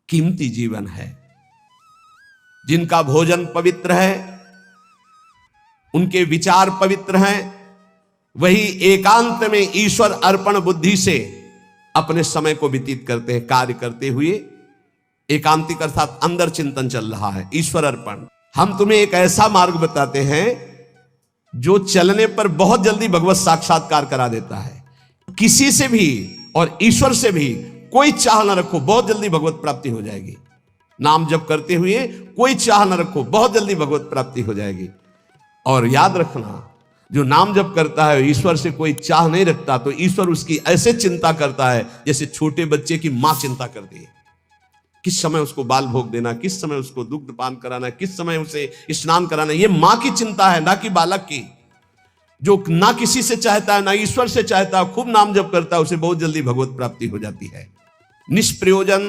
कीमती जीवन है। जिनका भोजन पवित्र है, उनके विचार पवित्र हैं, वही एकांत में ईश्वर अर्पण बुद्धि से अपने समय को व्यतीत करते हैं। कार्य करते हुए एकांतिक अर्थात अंदर चिंतन चल रहा है, ईश्वर अर्पण। हम तुम्हें एक ऐसा मार्ग बताते हैं जो चलने पर बहुत जल्दी भगवत साक्षात्कार करा देता है। किसी से भी और ईश्वर से भी कोई चाह न रखो, बहुत जल्दी भगवत प्राप्ति हो जाएगी। नाम जप करते हुए कोई चाह न रखो, बहुत जल्दी भगवत प्राप्ति हो जाएगी। और याद रखना, जो नाम जप करता है ईश्वर से कोई चाह नहीं रखता, तो ईश्वर उसकी ऐसे चिंता करता है जैसे छोटे बच्चे की मां चिंता करती है। किस समय उसको बाल भोग देना, किस समय उसको दुग्ध पान कराना, किस समय उसे स्नान कराना, ये मां की चिंता है, ना कि बालक की। जो ना किसी से चाहता है, ना ईश्वर से चाहता है, खूब नाम जप करता है, उसे बहुत जल्दी भगवत प्राप्ति हो जाती है। निष्प्रयोजन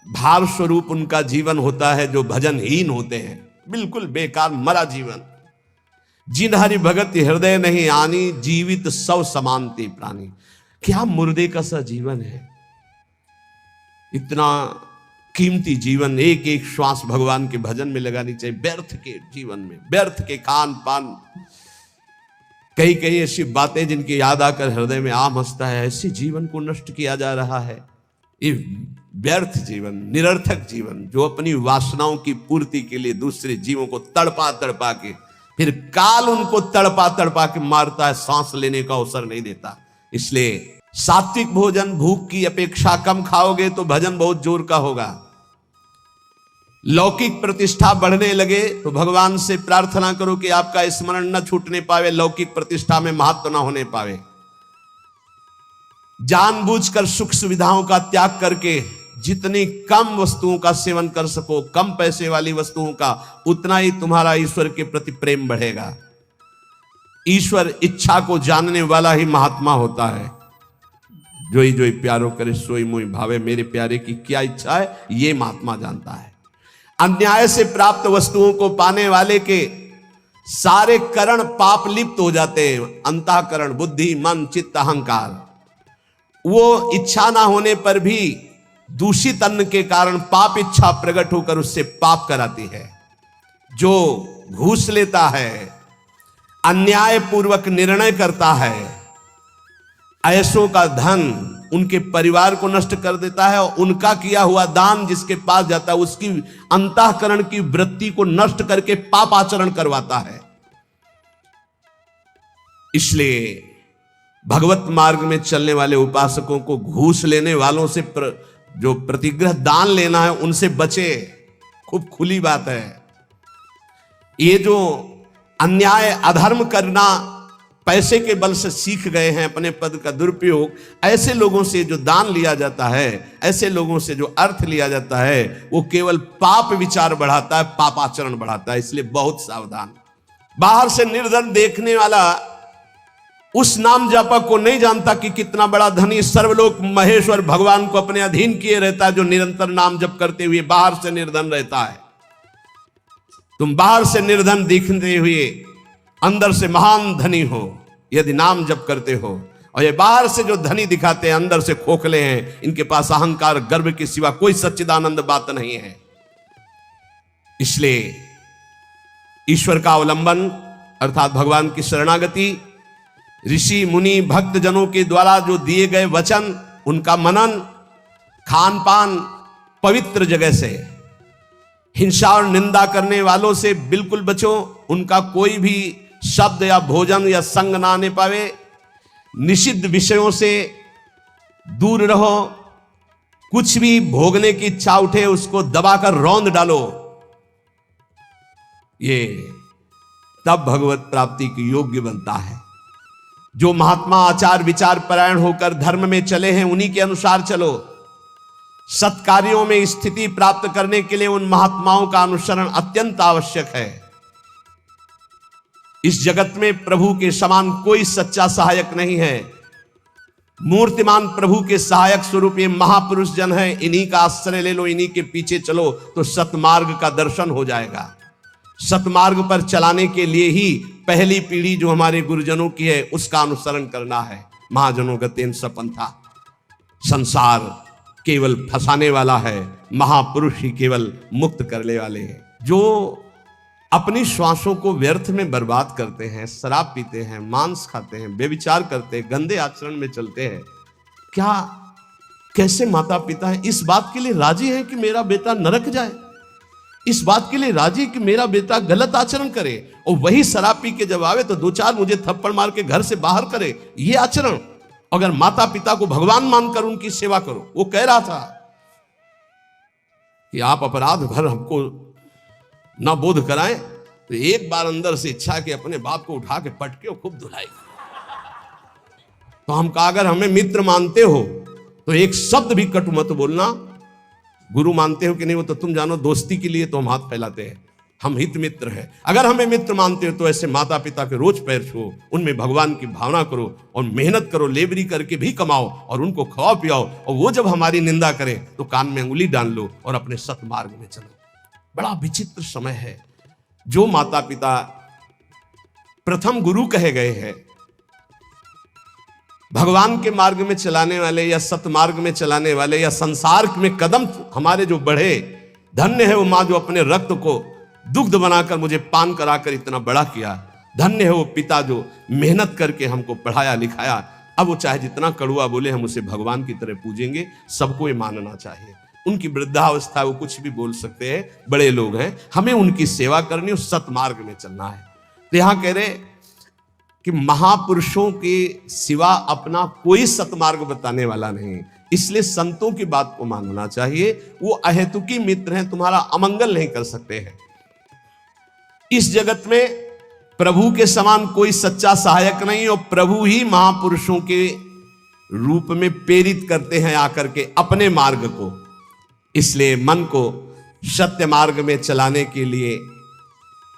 भार स्वरूप उनका जीवन होता है जो भजनहीन होते हैं, बिल्कुल बेकार मरा जीवन। जिन हरि भगत हृदय नहीं आनी, जीवित सौ समानते प्राणी। क्या मुर्दे का सा जीवन है। इतना कीमती जीवन, एक एक श्वास भगवान के भजन में लगानी चाहिए। व्यर्थ के जीवन में, व्यर्थ के खान पान, कई कई ऐसी बातें जिनकी याद आकर हृदय में आम हंसता है, ऐसे जीवन को नष्ट किया जा रहा है। ये व्यर्थ जीवन, निरर्थक जीवन, जो अपनी वासनाओं की पूर्ति के लिए दूसरे जीवों को तड़पा तड़पा के, फिर काल उनको तड़पा तड़पा के मारता है, सांस लेने का अवसर नहीं देता। इसलिए सात्विक भोजन भूख की अपेक्षा कम खाओगे तो भजन बहुत जोर का होगा। लौकिक प्रतिष्ठा बढ़ने लगे तो भगवान से प्रार्थना करो कि आपका स्मरण न छूटने पावे, लौकिक प्रतिष्ठा में महत्व न होने पावे। जानबूझकर सुख सुविधाओं का त्याग करके जितनी कम वस्तुओं का सेवन कर सको, कम पैसे वाली वस्तुओं का, उतना ही तुम्हारा ईश्वर के प्रति प्रेम बढ़ेगा। ईश्वर इच्छा को जानने वाला ही महात्मा होता है। जोई जोई प्यारो करे सोई मोई भावे, मेरे प्यारे की क्या इच्छा है ये महात्मा जानता है। अन्याय से प्राप्त वस्तुओं को पाने वाले के सारे करण पाप लिप्त हो जाते हैं। अंतःकरण, बुद्धि, मन, चित्त, अहंकार, वो इच्छा ना होने पर भी दूषित अन्न के कारण पाप इच्छा प्रकट होकर उससे पाप कराती है। जो घूस लेता है, अन्याय पूर्वक निर्णय करता है, ऐसों का धन उनके परिवार को नष्ट कर देता है, और उनका किया हुआ दान जिसके पास जाता है उसकी अंतःकरण की वृत्ति को नष्ट करके पाप आचरण करवाता है। इसलिए भगवत मार्ग में चलने वाले उपासकों को घूस लेने वालों से जो प्रतिग्रह दान लेना है उनसे बचे। खूब खुली बात है। ये जो अन्याय अधर्म करना पैसे के बल से सीख गए हैं, अपने पद का दुरुपयोग, ऐसे लोगों से जो दान लिया जाता है, ऐसे लोगों से जो अर्थ लिया जाता है, वो केवल पाप विचार बढ़ाता है, पाप आचरण बढ़ाता है। इसलिए बहुत सावधान। बाहर से निर्धन देखने वाला उस नाम जापक को नहीं जानता कि कितना बड़ा धनी सर्वलोक महेश्वर भगवान को अपने अधीन किए रहता है, जो निरंतर नाम जप करते हुए बाहर से निर्धन रहता है। तुम बाहर से निर्धन दिखते हुए अंदर से महान धनी हो यदि नाम जप करते हो, और ये बाहर से जो धनी दिखाते हैं अंदर से खोखले हैं, इनके पास अहंकार गर्व के सिवा कोई सच्चिदानंद बात नहीं है। इसलिए ईश्वर का अवलंबन अर्थात भगवान की शरणागति, ऋषि मुनि भक्त जनों के द्वारा जो दिए गए वचन, उनका मनन, खान पान पवित्र जगह से, हिंसा और निंदा करने वालों से बिल्कुल बचो। उनका कोई भी शब्द या भोजन या संग ना आने पावे। निषिद्ध विषयों से दूर रहो। कुछ भी भोगने की इच्छा उठे उसको दबाकर रौंद डालो। ये तब भगवत प्राप्ति की योग्य बनता है। जो महात्मा आचार विचार परायण होकर धर्म में चले हैं उन्हीं के अनुसार चलो। सत्कार्यों में स्थिति प्राप्त करने के लिए उन महात्माओं का अनुसरण अत्यंत आवश्यक है। इस जगत में प्रभु के समान कोई सच्चा सहायक नहीं है। मूर्तिमान प्रभु के सहायक स्वरूप ये महापुरुष जन है। इन्हीं का आश्रय ले लो, इन्हीं के पीछे चलो तो सतमार्ग का दर्शन हो जाएगा। सतमार्ग पर चलाने के लिए ही पहली पीढ़ी जो हमारे गुरुजनों की है उसका अनुसरण करना है। महाजनों गतेन सपंथा। संसार केवल फंसाने वाला है, महापुरुष ही केवल मुक्त करने वाले हैं। जो अपनी श्वासों को व्यर्थ में बर्बाद करते हैं, शराब पीते हैं, मांस खाते हैं, बेविचार करते हैं, गंदे आचरण में चलते हैं, क्या कैसे माता पिता है इस बात के लिए राजी हैं कि मेरा बेटा नरक जाए, इस बात के लिए राजी कि मेरा बेटा गलत आचरण करे, और वही शराब पी के जब आवे तो दो चार मुझे थप्पड़ मार के घर से बाहर करे, ये आचरण? अगर माता पिता को भगवान मानकर उनकी सेवा करो। वो कह रहा था कि आप अपराध भर हमको ना बोध कराएं, तो एक बार अंदर से इच्छा कि अपने बाप को उठा के पटके और खूब धुलाई। तो हम कहा अगर हमें मित्र मानते हो तो एक शब्द भी कटु मत बोलना। गुरु मानते हो कि नहीं वो तो तुम जानो, दोस्ती के लिए तो हम हाथ फैलाते हैं, हम हित मित्र हैं। अगर हमें मित्र मानते हो तो ऐसे माता पिता के रोज पैर छुओ, उनमें भगवान की भावना करो और मेहनत करो, लेबरी करके भी कमाओ और उनको खवाओ पियाओ, और वो जब हमारी निंदा करें तो कान में अंगुली डाल लो और अपने सतमार्ग में चलो। बड़ा विचित्र समय है। जो माता पिता प्रथम गुरु कहे गए हैं, भगवान के मार्ग में चलाने वाले या सतमार्ग में चलाने वाले या संसार में कदम हमारे जो बढ़े, धन्य है वो माँ जो अपने रक्त को दुग्ध बनाकर मुझे पान कराकर इतना बड़ा किया। धन्य है वो पिता जो मेहनत करके हमको पढ़ाया लिखाया। अब वो चाहे जितना कड़ुआ बोले, हम उसे भगवान की तरह पूजेंगे। सबको ये मानना चाहिए। उनकी वृद्धावस्था, वो कुछ भी बोल सकते हैं, बड़े लोग हैं, हमें उनकी सेवा करनी और सतमार्ग में चलना है। तो यहां कह रहे कि महापुरुषों के सिवा अपना कोई सतमार्ग बताने वाला नहीं, इसलिए संतों की बात को मानना चाहिए। वो अहेतुकी मित्र हैं, तुम्हारा अमंगल नहीं कर सकते हैं। इस जगत में प्रभु के समान कोई सच्चा सहायक नहीं, और प्रभु ही महापुरुषों के रूप में प्रेरित करते हैं आकर के अपने मार्ग को। इसलिए मन को सत्य मार्ग में चलाने के लिए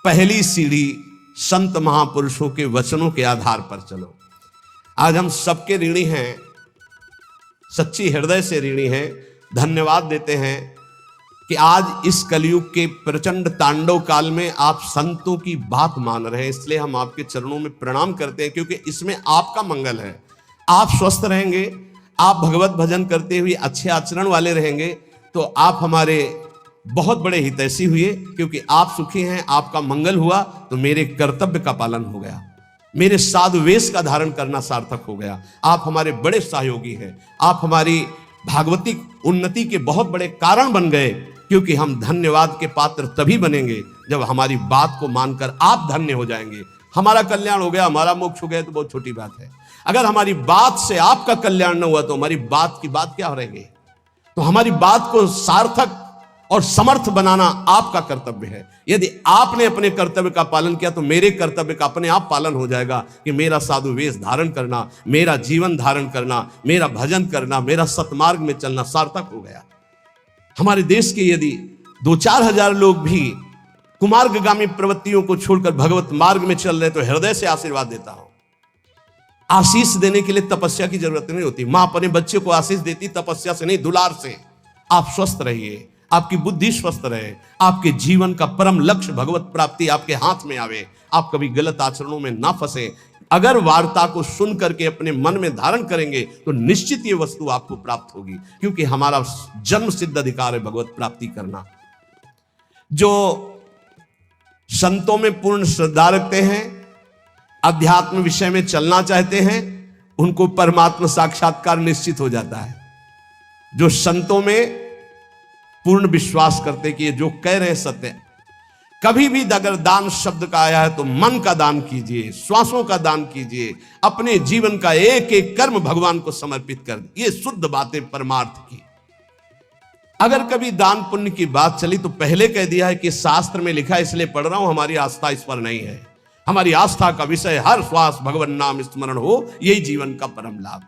पहली सीढ़ी संत महापुरुषों के वचनों के आधार पर चलो। आज हम सबके ऋणी हैं, सच्ची हृदय से ऋणी हैं। धन्यवाद देते हैं कि आज इस कलयुग के प्रचंड तांडव काल में आप संतों की बात मान रहे हैं। इसलिए हम आपके चरणों में प्रणाम करते हैं, क्योंकि इसमें आपका मंगल है। आप स्वस्थ रहेंगे, आप भगवत भजन करते हुए अच्छे आचरण वाले रहेंगे, तो आप हमारे बहुत बड़े हितैषी हुए। क्योंकि आप सुखी हैं, आपका मंगल हुआ, तो मेरे कर्तव्य का पालन हो गया, मेरे साधु वेश का धारण करना सार्थक हो गया। आप हमारे बड़े सहयोगी हैं, आप हमारी भागवतिक उन्नति के बहुत बड़े कारण बन गए। क्योंकि हम धन्यवाद के पात्र तभी बनेंगे जब हमारी बात को मानकर आप धन्य हो जाएंगे। हमारा कल्याण हो गया, हमारा मोक्ष हो गया तो बहुत छोटी बात है। अगर हमारी बात से आपका कल्याण न हुआ तो हमारी बात की बात क्या रहेगी? तो हमारी बात को सार्थक और समर्थ बनाना आपका कर्तव्य है। यदि आपने अपने कर्तव्य का पालन किया तो मेरे कर्तव्य का अपने आप पालन हो जाएगा कि मेरा साधु वेश धारण करना, मेरा जीवन धारण करना, मेरा भजन करना, मेरा सतमार्ग में चलना सार्थक हो गया। हमारे देश के यदि 2-4 हजार लोग भी कुमार्गगामी प्रवृत्तियों को छोड़कर भगवत मार्ग में चल रहे तो हृदय से आशीर्वाद देता हूं। आशीष देने के लिए तपस्या की जरूरत नहीं होती। मां अपने बच्चे को आशीष देती तपस्या से नहीं, दुलार से। आप स्वस्थ रहिए, आपकी बुद्धि स्वस्थ रहे, आपके जीवन का परम लक्ष्य भगवत प्राप्ति आपके हाथ में आवे, आप कभी गलत आचरणों में ना फंसे। अगर वार्ता को सुन करके अपने मन में धारण करेंगे तो निश्चित ये वस्तु आपको प्राप्त होगी, क्योंकि हमारा जन्म सिद्ध अधिकार है भगवत प्राप्ति करना। जो संतों में पूर्ण श्रद्धा रखते हैं, अध्यात्म विषय में चलना चाहते हैं, उनको परमात्मा साक्षात्कार निश्चित हो जाता है। जो संतों में पूर्ण विश्वास करते कि ये जो कह रहे हैं सत्य। कभी भी अगर दान शब्द का आया है तो मन का दान कीजिए, श्वासों का दान कीजिए, अपने जीवन का एक एक कर्म भगवान को समर्पित कर। ये शुद्ध बातें परमार्थ की। अगर कभी दान पुण्य की बात चली तो पहले कह दिया है कि शास्त्र में लिखा है इसलिए पढ़ रहा हूं, हमारी आस्था इस पर नहीं है। हमारी आस्था का विषय हर श्वास भगवान नाम स्मरण हो, यही जीवन का परम लाभ।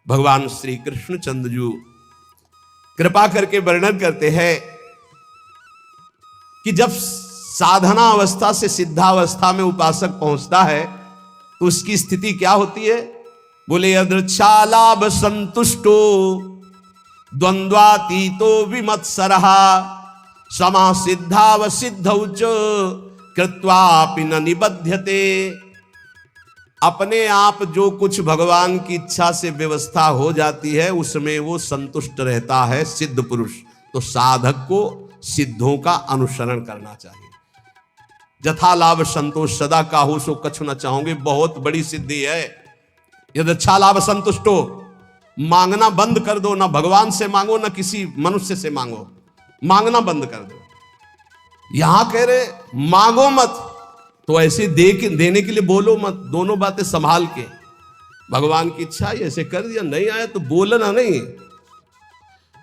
भगवान श्री कृष्ण चंद्र जी कृपा करके वर्णन करते हैं कि जब साधना अवस्था से सिद्धावस्था में उपासक पहुंचता है तो उसकी स्थिति क्या होती है? बोले यदृच्छालाभ संतुष्टो द्वंद्वातीतो विमत्सरः समा सिद्धावसिद्धौ च कृत्वापि न निबध्यते। अपने आप जो कुछ भगवान की इच्छा से व्यवस्था हो जाती है उसमें वो संतुष्ट रहता है सिद्ध पुरुष। तो साधक को सिद्धों का अनुसरण करना चाहिए। जथा लाभ संतोष सदा काहू सो कछु न चाहोगे, बहुत बड़ी सिद्धि है। यदि अच्छा लाभ संतुष्टो, मांगना बंद कर दो, ना भगवान से मांगो ना किसी मनुष्य से मांगो, मांगना बंद कर दो। यहां कह रहे मांगो मत, तो ऐसे देने के लिए बोलो मत, दोनों बातें संभाल के। भगवान की इच्छा है ऐसे कर दिया, नहीं आया तो बोलना नहीं।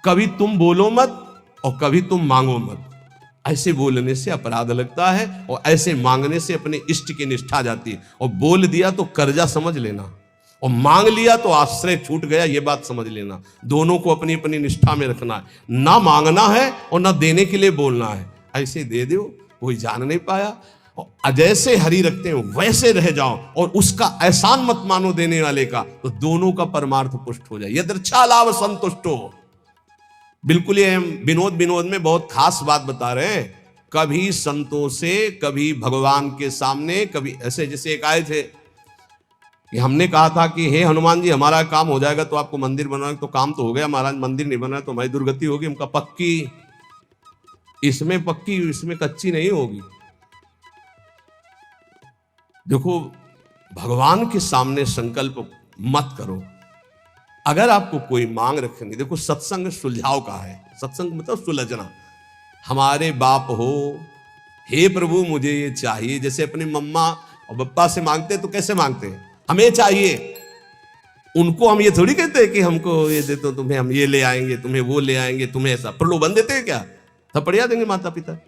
कभी तुम बोलो मत और कभी तुम मांगो मत। ऐसे बोलने से अपराध लगता है और ऐसे मांगने से अपने इष्ट की निष्ठा जाती है। और बोल दिया तो कर्जा समझ लेना, और मांग लिया तो आश्रय छूट गया, ये बात समझ लेना। दोनों को अपनी अपनी निष्ठा में रखना है, ना मांगना है और ना देने के लिए बोलना है। ऐसे दे दो, कोई जान नहीं पाया। जैसे हरि रखते हो वैसे रह जाओ, और उसका एहसान मत मानो देने वाले का, तो दोनों का परमार्थ पुष्ट हो जाए। यदृच्छा लाभ संतुष्टो, बिल्कुल ये हम विनोद में बहुत खास बात बता रहे हैं। कभी संतों से, कभी भगवान के सामने, कभी ऐसे जैसे एक आए थे कि हमने कहा था कि हे हनुमान जी हमारा काम हो जाएगा तो आपको मंदिर बनवाएंगे। तो काम तो हो गया महाराज, मंदिर नहीं बना तो हमारी दुर्गति होगी। उनका पक्की, इसमें पक्की इसमें कच्ची नहीं होगी। देखो भगवान के सामने संकल्प मत करो। अगर आपको कोई मांग रखेंगे, देखो सत्संग सुलझाव का है, सत्संग मतलब सुलझना। हमारे बाप हो, हे प्रभु मुझे ये चाहिए, जैसे अपनी मम्मा और पप्पा से मांगते तो कैसे मांगते हैं, हमें चाहिए। उनको हम ये थोड़ी कहते हैं कि हमको ये दे तो तुम्हें हम ये ले आएंगे, तुम्हें वो ले आएंगे, तुम्हें ऐसा प्रलोभन देते हैं क्या? थपड़िया देंगे माता पिता।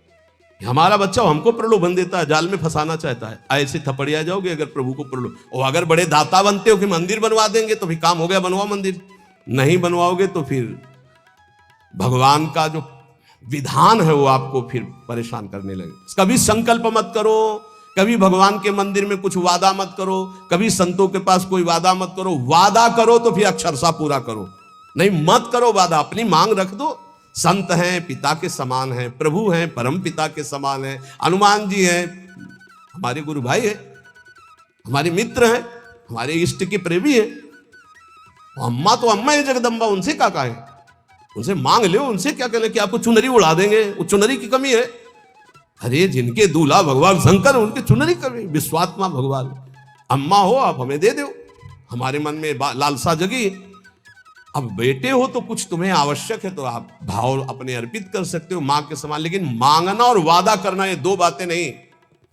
हमारा बच्चा हमको प्रलोभन देता है, जाल में फंसाना चाहता है, ऐसे थपड़िया जाओगे अगर प्रभु को प्रलोभन। और अगर बड़े दाता बनते हो कि मंदिर बनवा देंगे तो भी काम हो गया, बनवाओ मंदिर। नहीं बनवाओगे तो फिर भगवान का जो विधान है वो आपको फिर परेशान करने लगे। कभी संकल्प मत करो, कभी भगवान के मंदिर में कुछ वादा मत करो, कभी संतों के पास कोई वादा मत करो। वादा करो तो फिर अक्षरशः पूरा करो, नहीं मत करो वादा। अपनी मांग रख दो। संत हैं पिता के समान हैं, प्रभु हैं परम पिता के समान हैं, हनुमान जी हैं हमारे गुरु भाई हैं, हमारे मित्र हैं, हमारे इष्ट के प्रेमी हैं। अम्मा तो अम्मा है जगदम्बा, उनसे क्या कहें, उनसे मांग लो, उनसे क्या कहें कि आपको चुनरी उड़ा देंगे, वो चुनरी की कमी है। अरे जिनके दूल्हा भगवान शंकर उनके चुनरी कमी, विश्वात्मा भगवान। अम्मा हो आप हमें दे दो, हमारे मन में लालसा जगी। अब बेटे हो तो कुछ तुम्हें आवश्यक है तो आप भाव अपने अर्पित कर सकते हो मां के समान। लेकिन मांगना और वादा करना ये दो बातें नहीं।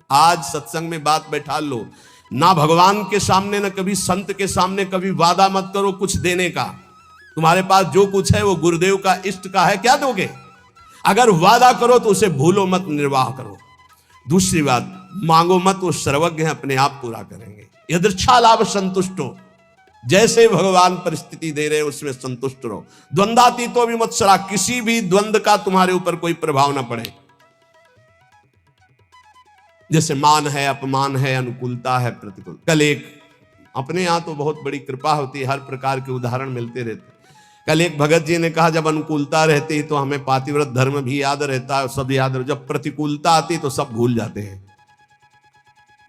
आज सत्संग में बात बैठा लो, ना भगवान के सामने ना कभी संत के सामने कभी वादा मत करो कुछ देने का। तुम्हारे पास जो कुछ है वो गुरुदेव का इष्ट का है, क्या दोगे? अगर वादा करो तो उसे भूलो मत, निर्वाह करो। दूसरी बात, मांगो मत, वो सर्वज्ञ है, अपने आप पूरा करेंगे। यदृच्छा लाभ संतुष्टो, जैसे भगवान परिस्थिति दे रहे उसमें संतुष्ट रहो। द्वंद्वातीतो विमत्सरा, किसी भी द्वंद्व का तुम्हारे ऊपर कोई प्रभाव ना पड़े। जैसे मान है, अपमान है, अनुकूलता है, प्रतिकूल। कल एक अपने यहां तो बहुत बड़ी कृपा होती है, हर प्रकार के उदाहरण मिलते रहते। कल एक भगत जी ने कहा जब अनुकूलता रहती तो हमें पातिव्रत धर्म भी याद रहता है, सब याद रहता, जब प्रतिकूलता आती तो सब भूल जाते हैं।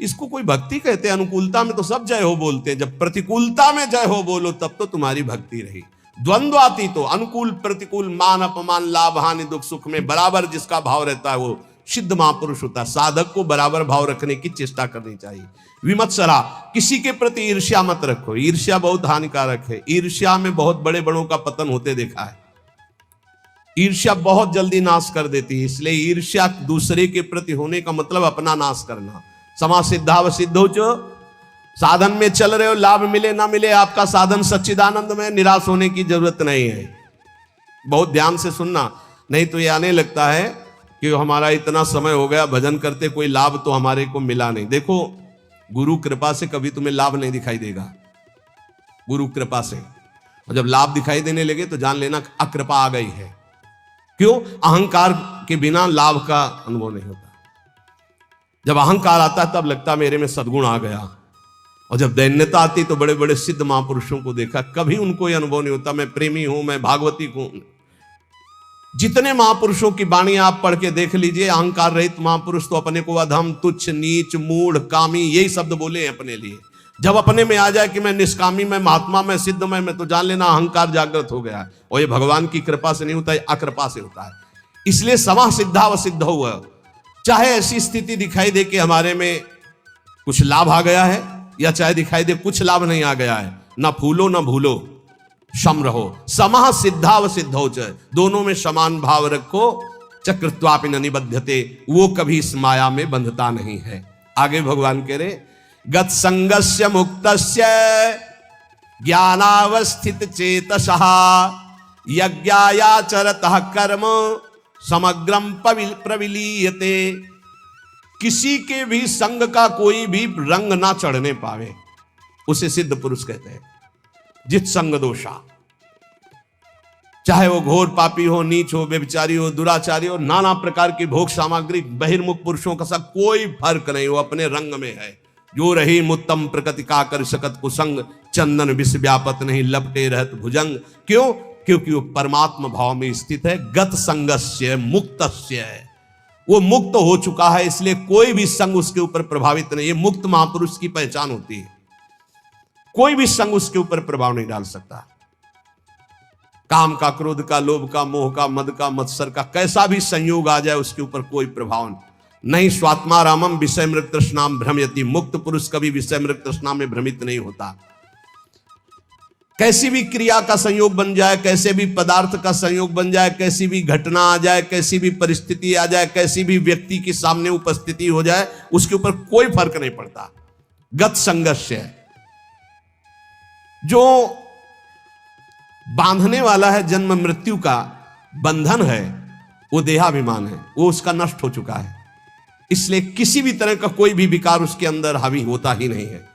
इसको कोई भक्ति कहते हैं? अनुकूलता में तो सब जय हो बोलते हैं, जब प्रतिकूलता में जय हो बोलो तब तो तुम्हारी भक्ति रही। द्वंद्व आती तो अनुकूल प्रतिकूल, मान अपमान, लाभ हानि, दुख सुख में बराबर जिसका भाव रहता है वो सिद्ध महापुरुष होता है। साधक को बराबर भाव रखने की चेष्टा करनी चाहिए। विमत्सरा, किसी के प्रति ईर्ष्या मत रखो, ईर्ष्या बहुत हानिकारक है। ईर्ष्या में बहुत बड़े बड़ों का पतन होते देखा है। ईर्ष्या बहुत जल्दी नाश कर देती है, इसलिए ईर्ष्या दूसरे के प्रति होने का मतलब अपना नाश करना। समा सिद्धाव सिद्धो चो, साधन में चल रहे हो, लाभ मिले ना मिले आपका साधन सच्चिदानंद में, निराश होने की जरूरत नहीं है। बहुत ध्यान से सुनना, नहीं तो ये आने लगता है कि हमारा इतना समय हो गया भजन करते, कोई लाभ तो हमारे को मिला नहीं। देखो गुरु कृपा से कभी तुम्हें लाभ नहीं दिखाई देगा, गुरु कृपा से। और जब लाभ दिखाई देने लगे तो जान लेना अकृपा आ गई है। क्यों? अहंकार के बिना लाभ का अनुभव नहीं होता। जब अहंकार आता है तब लगता है मेरे में सद्गुण आ गया, और जब दैन्यता आती तो बड़े बड़े सिद्ध महापुरुषों को देखा, कभी उनको यह अनुभव नहीं होता मैं प्रेमी हूं, मैं भागवती हूं। जितने महापुरुषों की वाणी आप पढ़ के देख लीजिए, अहंकार रहित महापुरुष तो अपने को अधम, तुच्छ, नीच, मूढ़, कामी, यही शब्द बोले हैं अपने लिए। जब अपने में आ जाए कि मैं निष्कामी, मैं महात्मा, मैं सिद्ध, मैं तो जान लेना अहंकार जागृत हो गया है। और ये भगवान की कृपा से नहीं होता है, अकृपा से होता है। इसलिए समा सिद्धा व सिद्ध हुआ। चाहे ऐसी स्थिति दिखाई दे कि हमारे में कुछ लाभ आ गया है, या चाहे दिखाई दे कुछ लाभ नहीं आ गया है, ना फूलो ना भूलो, सम रहो। समः सिद्धा व सिद्धौ च, दोनों में समान भाव रखो। चक्रत्वापि न निबध्यते, वो कभी इस माया में बंधता नहीं है। आगे भगवान कह रहे, गत संगस्य मुक्तस्य ज्ञानावस्थित चेतसः यज्ञायाचरतः कर्म समग्रम प्रविलीयते। किसी के भी संग का कोई भी रंग ना चढ़ने पावे, उसे सिद्ध पुरुष कहते हैं। जित संग दोषा, चाहे वो घोर पापी हो, नीच हो, व्यभिचारी हो, दुराचारी हो, नाना प्रकार की भोग सामग्री, बहिर्मुख पुरुषों का सब कोई फर्क नहीं, वो अपने रंग में है। जो रही मुत्तम प्रकृति का कर सकत कुसंग, चंदन विष व्यापत नहीं लपटे रहत भुजंग। क्यों? क्योंकि वो परमात्मा भाव में स्थित है। गत संगस्य मुक्तस्य, वो मुक्त हो चुका है, इसलिए कोई भी संग उसके ऊपर प्रभावित नहीं। ये मुक्त महापुरुष की पहचान होती है। कोई भी संग उसके ऊपर प्रभाव नहीं डाल सकता। काम का, क्रोध का, लोभ का, मोह का, मद का, मत्सर का कैसा भी संयोग आ जाए, उसके ऊपर कोई प्रभाव नहीं। स्वात्मा रामम विषय मृग तृष्णाम भ्रमयति, मुक्त पुरुष कभी विषय मृग तृष्णा में भ्रमित नहीं होता। कैसी भी क्रिया का संयोग बन जाए, कैसे भी पदार्थ का संयोग बन जाए, कैसी भी घटना आ जाए, कैसी भी परिस्थिति आ जाए, कैसी भी व्यक्ति के सामने उपस्थिति हो जाए, उसके ऊपर कोई फर्क नहीं पड़ता। गत संगस्य, जो बांधने वाला है जन्म मृत्यु का बंधन है, वो देहाभिमान है, वो उसका नष्ट हो चुका है। इसलिए किसी भी तरह का कोई भी विकार उसके अंदर हावी होता ही नहीं है।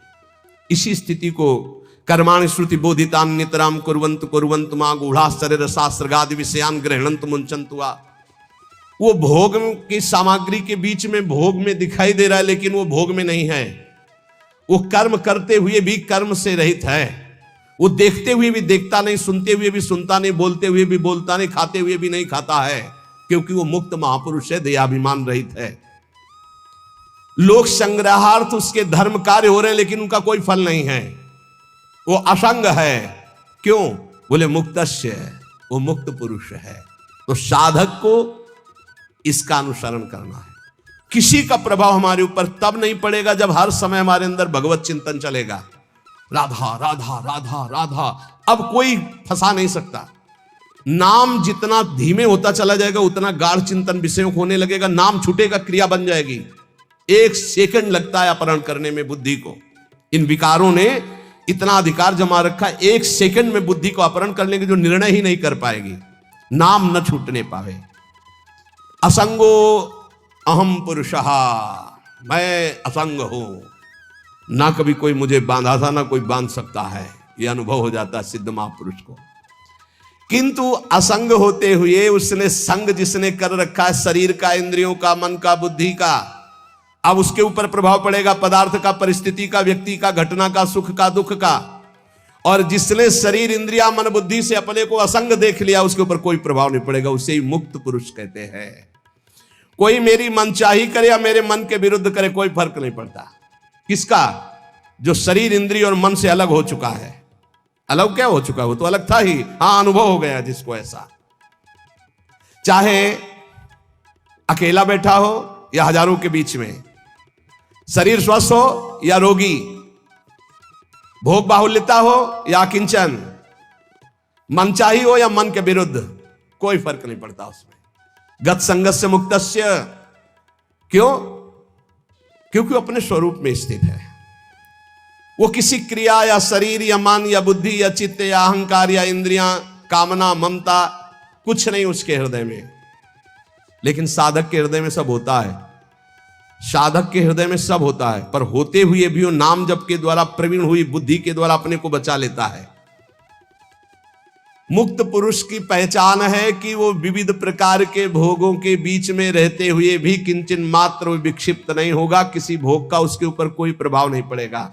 इसी स्थिति को कर्माणि श्रुति बोधितान नितराम कुर्वन्तु कुर्वन्तु मा गूढ़ा शरीर शास्त्रगादि विषयान गृह्णन्तु मुंचन्तु वा। वो भोग की सामग्री के बीच में भोग में दिखाई दे रहा है, लेकिन वो भोग में नहीं है। वो कर्म करते हुए भी कर्म से रहित है। वो देखते हुए भी देखता नहीं, सुनते हुए भी सुनता नहीं, बोलते हुए भी बोलता नहीं, खाते हुए भी नहीं खाता है, क्योंकि वो मुक्त महापुरुष है, दयाभिमान रहित है। लोक संग्रहार्थ उसके धर्म कार्य हो रहे हैं, लेकिन उनका कोई फल नहीं है। वो असंग है। क्यों? बोले मुक्तस्य है, वो मुक्त पुरुष है। तो साधक को इसका अनुसरण करना है। किसी का प्रभाव हमारे ऊपर तब नहीं पड़ेगा जब हर समय हमारे अंदर भगवत चिंतन चलेगा। राधा राधा राधा राधा, अब कोई फंसा नहीं सकता। नाम जितना धीमे होता चला जाएगा, उतना गाढ़ चिंतन विषयों को होने लगेगा। नाम छूटेगा, क्रिया बन जाएगी। 1 सेकंड लगता है अपहरण करने में बुद्धि को। इन विकारों ने इतना अधिकार जमा रखा है, 1 सेकंड में बुद्धि को अपहरण करने के जो निर्णय ही नहीं कर पाएगी, नाम न छूटने पावे। असंगो अहम पुरुषः, मैं असंग हूं, ना कभी कोई मुझे बांधा था, ना कोई बांध सकता है। यह अनुभव हो जाता है सिद्ध महापुरुष को। किंतु असंग होते हुए उसने संग जिसने कर रखा है शरीर का, इंद्रियों का, मन का, बुद्धि का, अब उसके ऊपर प्रभाव पड़ेगा पदार्थ का, परिस्थिति का, व्यक्ति का, घटना का, सुख का, दुख का। और जिसने शरीर, इंद्रिया, मन, बुद्धि से अपने को असंग देख लिया, उसके ऊपर कोई प्रभाव नहीं पड़ेगा। उसे ही मुक्त पुरुष कहते हैं। कोई मेरी मनचाही करे या मेरे मन के विरुद्ध करे, कोई फर्क नहीं पड़ता। किसका? जो शरीर, इंद्रिय और मन से अलग हो चुका है। अलग क्या हो चुका? वो तो अलग था ही। हाँ, अनुभव हो गया जिसको ऐसा। चाहे अकेला बैठा हो या हजारों के बीच में, शरीर स्वस्थ हो या रोगी, भोग बाहुल्यता हो या किंचन, मनचाही हो या मन के विरुद्ध, कोई फर्क नहीं पड़ता उसमें। गत संगस्य मुक्तस्य, क्यों? क्योंकि वो अपने स्वरूप में स्थित है। वो किसी क्रिया या शरीर या मन या बुद्धि या चित्त या अहंकार या इंद्रियां, कामना, ममता, कुछ नहीं उसके हृदय में। लेकिन साधक के हृदय में सब होता है। साधक के हृदय में सब होता है, पर होते हुए भी वो नाम जप के द्वारा, प्रवीण हुई बुद्धि के द्वारा अपने को बचा लेता है। मुक्त पुरुष की पहचान है कि वो विविध प्रकार के भोगों के बीच में रहते हुए भी किंचन मात्र विक्षिप्त नहीं होगा। किसी भोग का उसके ऊपर कोई प्रभाव नहीं पड़ेगा।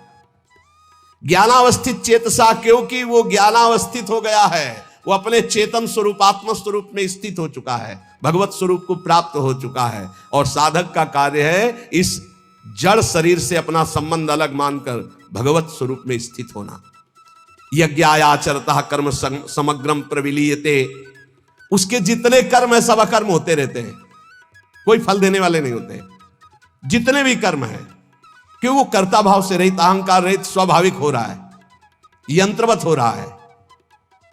ज्ञानावस्थित चेतसा, क्योंकि वो ज्ञानावस्थित हो गया है। वो अपने चेतन स्वरूप, आत्म स्वरूप में स्थित हो चुका है, भगवत स्वरूप को प्राप्त हो चुका है। और साधक का कार्य है इस जड़ शरीर से अपना संबंध अलग मानकर भगवत स्वरूप में स्थित होना। यज्ञायाचरतः कर्म समग्रम प्रविलीयते, उसके जितने कर्म है सब अकर्म होते रहते हैं, कोई फल देने वाले नहीं होते। जितने भी कर्म है, क्यों वो कर्ता भाव से रहित, अहंकार रहित, स्वाभाविक हो रहा है, यंत्रवत हो रहा है।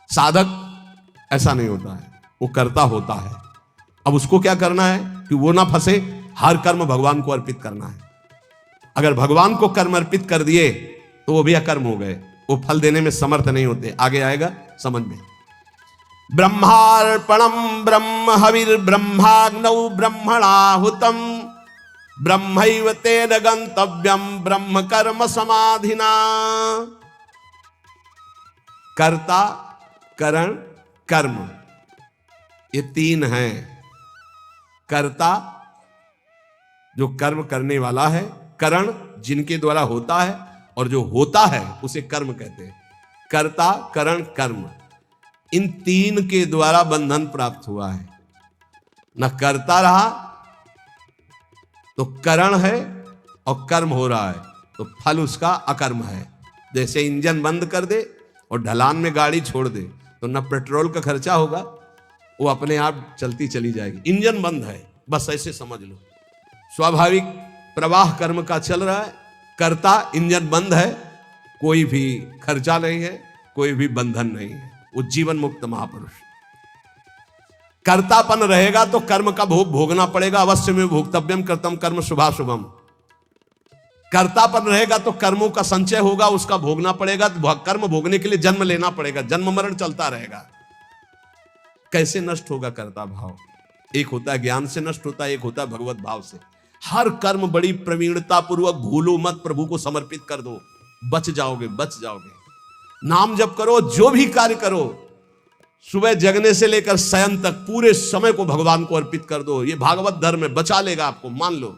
साधक ऐसा नहीं होता है, वो कर्ता होता है। अब उसको क्या करना है कि वो ना फंसे, हर कर्म भगवान को अर्पित करना है। अगर भगवान को कर्म अर्पित कर दिए तो वो भी अकर्म हो गए, वो फल देने में समर्थ नहीं होते। आगे आएगा समझ में। ब्रह्मार्पणम ब्रह्म हविर्ब्रह्माग्नौ ब्रह्मणाहुतम ब्रह्मैव तेन गंतव्यम ब्रह्म कर्म समाधिना। कर्ता, करण, कर्म, ये तीन हैं। कर्ता जो कर्म करने वाला है, करण जिनके द्वारा होता है, और जो होता है उसे कर्म कहते हैं। कर्ता, करण, कर्म, इन तीन के द्वारा बंधन प्राप्त हुआ है। न कर्ता रहा तो करण है, और कर्म हो रहा है तो फल उसका अकर्म है। जैसे इंजन बंद कर दे और ढलान में गाड़ी छोड़ दे तो न पेट्रोल का खर्चा होगा, वो अपने आप चलती चली जाएगी। इंजन बंद है, बस ऐसे समझ लो। स्वाभाविक प्रवाह कर्म का चल रहा है, कर्ता इंजन बंद है, कोई भी खर्चा नहीं है, कोई भी बंधन नहीं है, वो जीवन मुक्त महापुरुष। कर्तापन रहेगा तो कर्म का भोग भोगना पड़ेगा, अवश्य में भोक्तव्यम कर्तम कर्म शुभाशुभम। कर्तापन रहेगा तो कर्मों का संचय होगा, उसका भोगना पड़ेगा, तो कर्म भोगने के लिए जन्म लेना पड़ेगा, जन्म मरण चलता रहेगा। कैसे नष्ट होगा कर्ता भाव? एक होता है ज्ञान से नष्ट होता है, एक होता है भगवत भाव से। हर कर्म बड़ी प्रवीणता पूर्वक भूलो मत, प्रभु को समर्पित कर दो, बच जाओगे, बच जाओगे। नाम जप करो, जो भी कार्य करो, सुबह जगने से लेकर शयन तक पूरे समय को भगवान को अर्पित कर दो। ये भागवत धर्म है, बचा लेगा आपको, मान लो।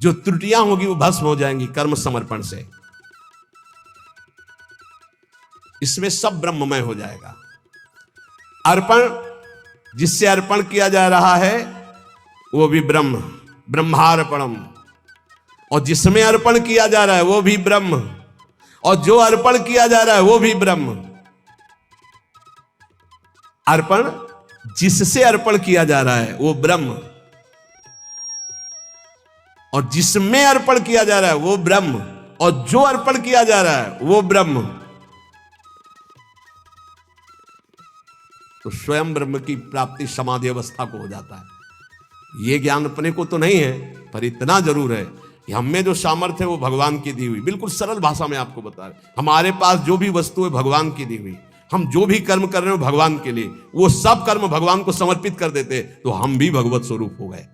जो त्रुटियां होगी वो भस्म हो जाएंगी कर्म समर्पण से। इसमें सब ब्रह्ममय हो जाएगा। अर्पण, जिससे अर्पण किया जा रहा है वो भी ब्रह्म, ब्रह्मार्पणम, और जिसमें अर्पण किया जा रहा है वो भी ब्रह्म, और जो अर्पण किया जा रहा है वो भी ब्रह्म। अर्पण, जिससे अर्पण किया जा रहा है वो ब्रह्म, और जिसमें अर्पण किया जा रहा है वो ब्रह्म, और जो अर्पण किया जा रहा है वो ब्रह्म। तो स्वयं ब्रह्म की प्राप्ति समाधि अवस्था को हो जाता है। ये ज्ञान अपने को तो नहीं है, पर इतना जरूर है कि हम में जो सामर्थ्य है वो भगवान की दी हुई। बिल्कुल सरल भाषा में आपको बता रहे, हमारे पास जो भी वस्तु है भगवान की दी हुई। हम जो भी कर्म कर रहे हो भगवान के लिए, वो सब कर्म भगवान को समर्पित कर देते तो हम भी भगवत स्वरूप हो गए।